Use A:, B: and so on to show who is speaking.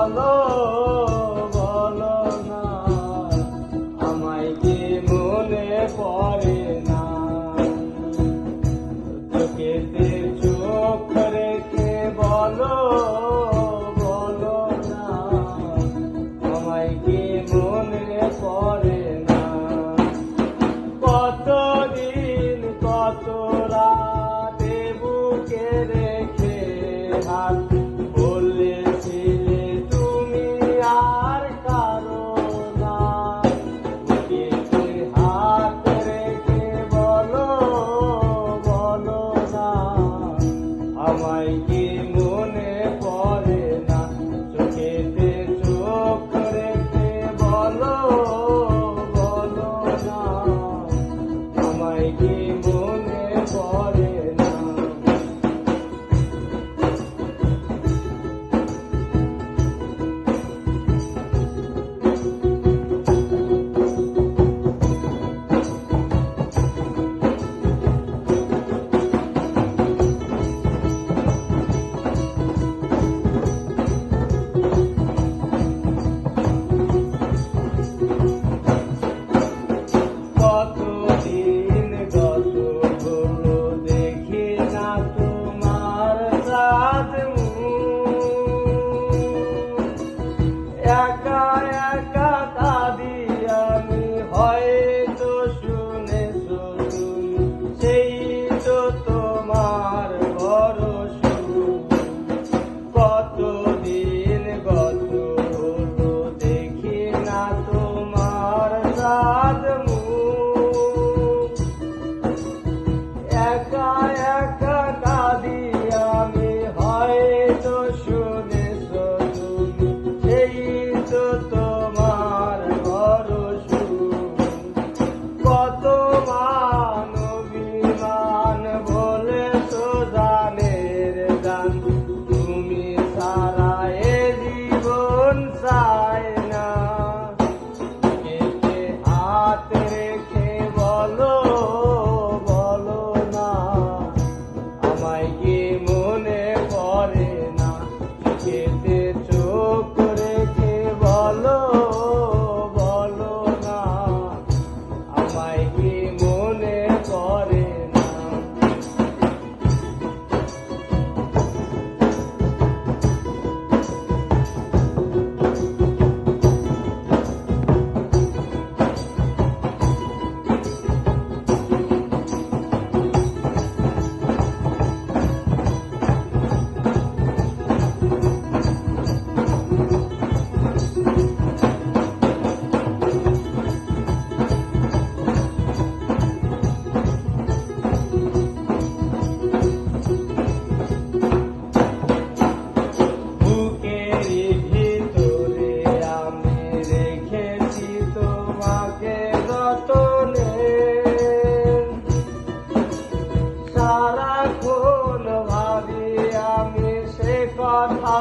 A: বলো বলো না, আমায় কি মনে পড়ে না? চোখেতে চোখ রেখে বলো বলো না, আমায় কি মনে পড়ে না? কতদিন কত রাতে বুকে রেখে হাত বলেছিলে তুমি আর কারো না। বুকেতে হাত রেখে বলো বলো না, আমায় কি মনে পড়ে না? চোখেতে চোখ রেখে বলো বলো না, আমায় কি মনে পড়ে না? কতদিন গত হলো দেখি না তোমার সাদ একা একা কাঁদি আমি, হয়তো শুনেছো তুমি, সেই তো তোমার ভরসা। কতদিন গত হলো দেখি না তোমার সাদ একা একা কাঁদি আমি, হয়তো শুনেছো তুমি, সেই তো তোমার ভরসা। কত মান অভিমান বলেছো জানের গান, তুমি সারা এ জীবন চাই না। বুকেতে হাত রেখে বলো বলো না, আমায় কি মনে পড়ে না? চোখেতে চোখ রেখে বলো বলো না, আমায় কি মনে পড়ে না? বুকের ভিতরে আমি রেখেছি তোমাকে যতনে, সারাক্ষণ ভাবি আমি সে কথা